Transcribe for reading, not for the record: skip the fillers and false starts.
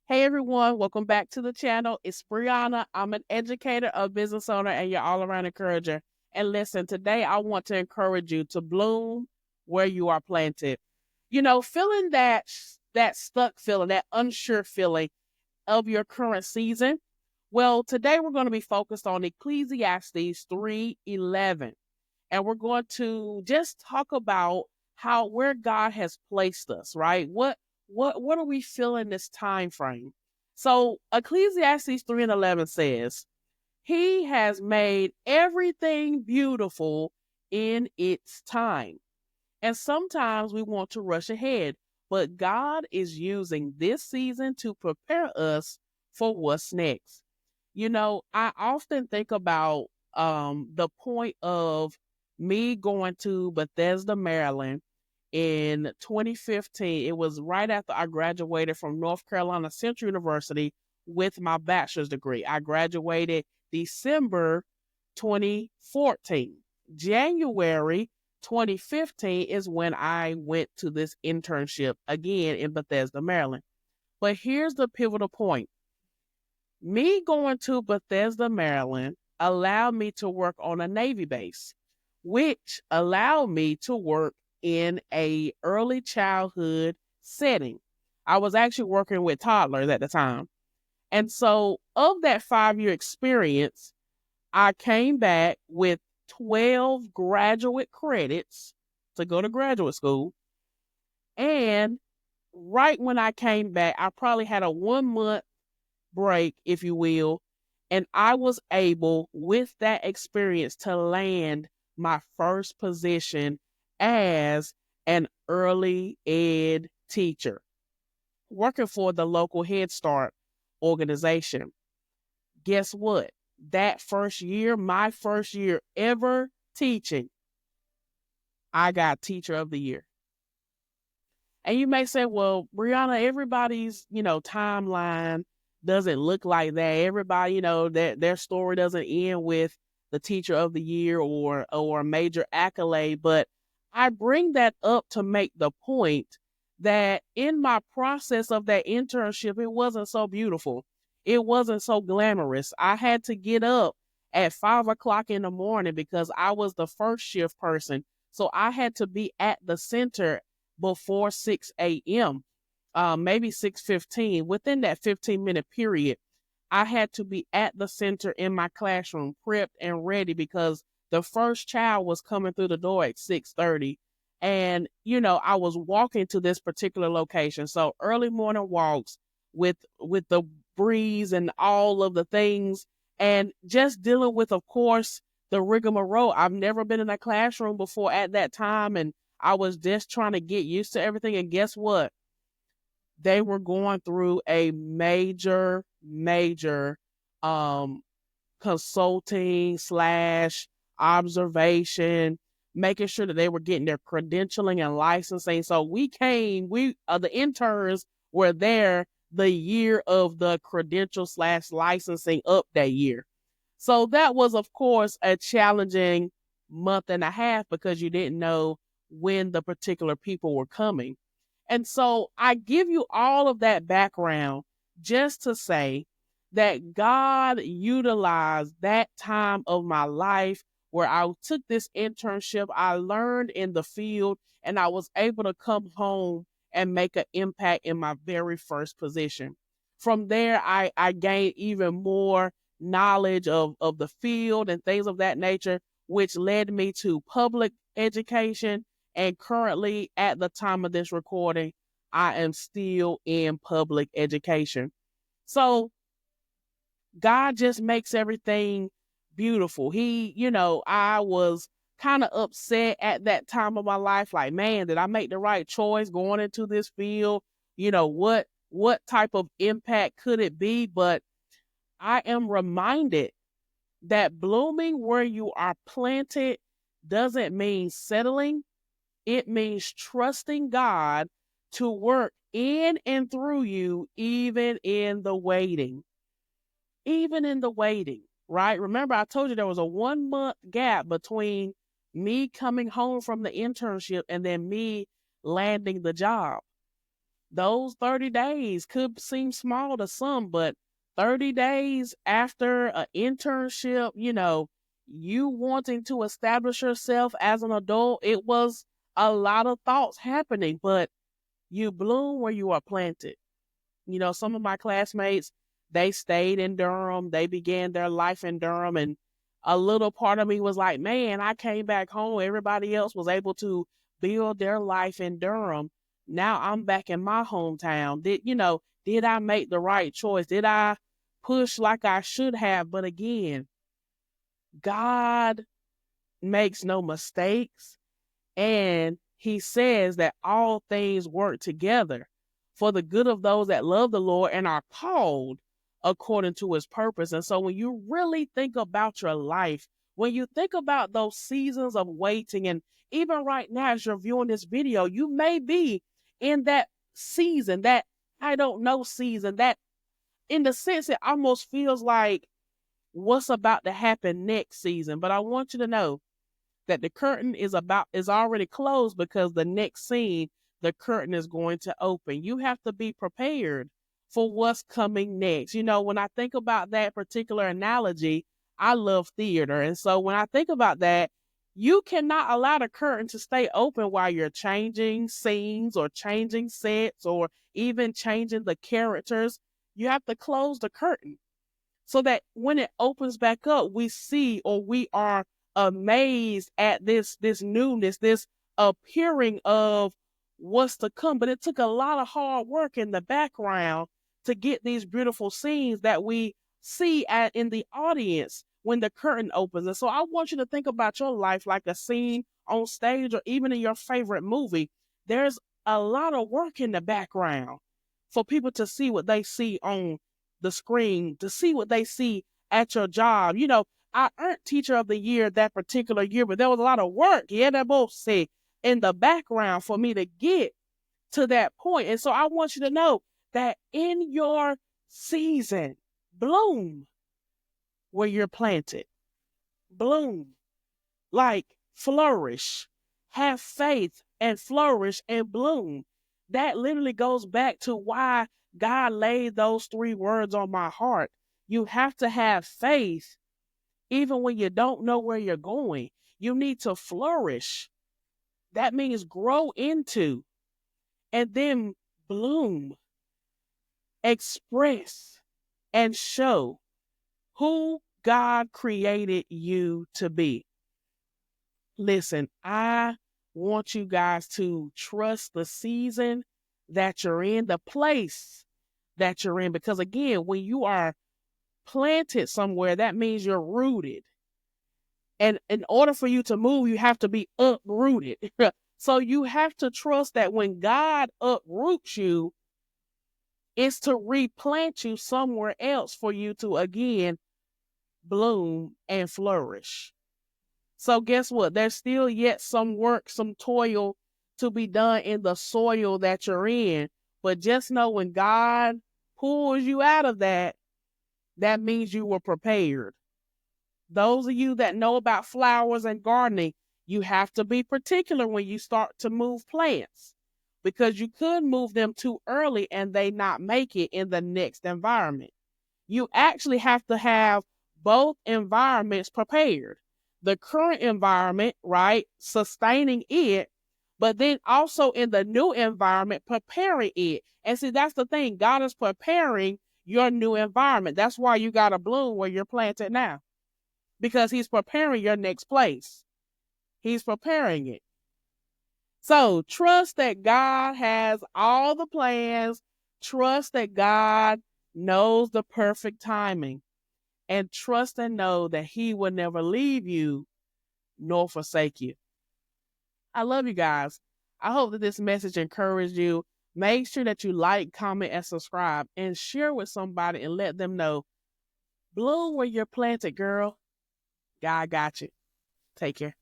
Hey everyone, welcome back to the channel. It's Brianna. I'm an educator, a business owner, and your all around encourager. And listen, today I want to encourage you to bloom where you are planted. Feeling that stuck feeling, that unsure feeling of your current season. Well, today we're going to be focused on Ecclesiastes 3:11. And we're going to just talk about how where God has placed us, right? What are we feeling this time frame? So Ecclesiastes 3:11 says, He has made everything beautiful in its time. And sometimes we want to rush ahead, but God is using this season to prepare us for what's next. I often think about the point of me going to Bethesda, Maryland in 2015. It was right after I graduated from North Carolina Central University with my bachelor's degree. I graduated December 2014. January 2015 is when I went to this internship again in Bethesda, Maryland. But here's the pivotal point. Me going to Bethesda, Maryland allowed me to work on a Navy base, which allowed me to work in a early childhood setting. I was actually working with toddlers at the time. And so of that 5-year experience, I came back with 12 graduate credits to go to graduate school. And right when I came back, I probably had a 1 month break, if you will, and I was able, with that experience, to land my first position as an early ed teacher, working for the local Head Start organization. Guess what? That first year, my first year ever teaching, I got Teacher of the Year. And you may say, well, Brianna, everybody's, timeline doesn't look like that. Everybody, their story doesn't end with the Teacher of the Year or a major accolade. But I bring that up to make the point that in my process of that internship, it wasn't so beautiful. It wasn't so glamorous. I had to get up at 5 o'clock in the morning because I was the first shift person. So I had to be at the center before 6 a.m., maybe 6:15. Within that 15-minute period, I had to be at the center in my classroom, prepped and ready because the first child was coming through the door at 6:30. And, I was walking to this particular location. So early morning walks with the breeze and all of the things, and just dealing with, of course, the rigmarole. I've never been in a classroom before at that time, and I was just trying to get used to everything. And guess what? They were going through a major um, consulting slash observation, making sure that they were getting their credentialing and licensing. So the interns were there the year of the credential slash licensing up that year. So that was, of course, a challenging month and a half because you didn't know when the particular people were coming. And so I give you all of that background just to say that God utilized that time of my life where I took this internship, I learned in the field, and I was able to come home and make an impact in my very first position. From there, I gained even more knowledge of the field and things of that nature, which led me to public education. And currently, at the time of this recording, I am still in public education. So God just makes everything beautiful. I was kind of upset at that time of my life. Like, man, did I make the right choice going into this field? What type of impact could it be? But I am reminded that blooming where you are planted doesn't mean settling. It means trusting God to work in and through you, even in the waiting. Even in the waiting, right? Remember, I told you there was a 1 month gap between me coming home from the internship and then me landing the job. Those 30 days could seem small to some, but 30 days after an internship, you wanting to establish yourself as an adult, it was a lot of thoughts happening, but you bloom where you are planted. Some of my classmates, they stayed in Durham. They began their life in Durham. And a little part of me was like, man, I came back home. Everybody else was able to build their life in Durham. Now I'm back in my hometown. Did I make the right choice? Did I push like I should have? But again, God makes no mistakes. And he says that all things work together for the good of those that love the Lord and are called according to his purpose. And so when you really think about your life, when you think about those seasons of waiting, and even right now as you're viewing this video, you may be in that season, that I don't know season, that in the sense it almost feels like what's about to happen next season. But I want you to know that the curtain is already closed, because the next scene, the curtain is going to open. You have to be prepared for what's coming next. When I think about that particular analogy, I love theater. And so when I think about that, you cannot allow the curtain to stay open while you're changing scenes or changing sets or even changing the characters. You have to close the curtain so that when it opens back up, we see, or we are amazed at this newness, this appearing of what's to come. But it took a lot of hard work in the background to get these beautiful scenes that we see in the audience when the curtain opens. And so I want you to think about your life like a scene on stage, or even in your favorite movie. There's a lot of work in the background for people to see what they see on the screen, to see what they see at your job. I earned Teacher of the Year that particular year, but there was a lot of work, they both say, in the background for me to get to that point. And so I want you to know that in your season, bloom where you're planted. Bloom, like flourish, have faith and flourish and bloom. That literally goes back to why God laid those 3 words on my heart. You have to have faith even when you don't know where you're going. You need to flourish. That means grow into, and then bloom, express, and show who God created you to be. Listen, I want you guys to trust the season that you're in, the place that you're in, because again, when you are planted somewhere, that means you're rooted. And in order for you to move, you have to be uprooted. So you have to trust that when God uproots you, it's to replant you somewhere else for you to again bloom and flourish. So guess what? There's still yet some work, some toil to be done in the soil that you're in. But just know when God pulls you out of that, that means you were prepared. Those of you that know about flowers and gardening, you have to be particular when you start to move plants, because you could move them too early and they not make it in the next environment. You actually have to have both environments prepared. The current environment, right, sustaining it, but then also in the new environment, preparing it. And see, that's the thing. God is preparing your new environment. That's why you got to bloom where you're planted now, because he's preparing your next place. He's preparing it. So trust that God has all the plans. Trust that God knows the perfect timing. And trust and know that he will never leave you nor forsake you. I love you guys. I hope that this message encouraged you. Make sure that you like, comment, and subscribe, and share with somebody and let them know. Bloom where you're planted, girl. God got you. Take care.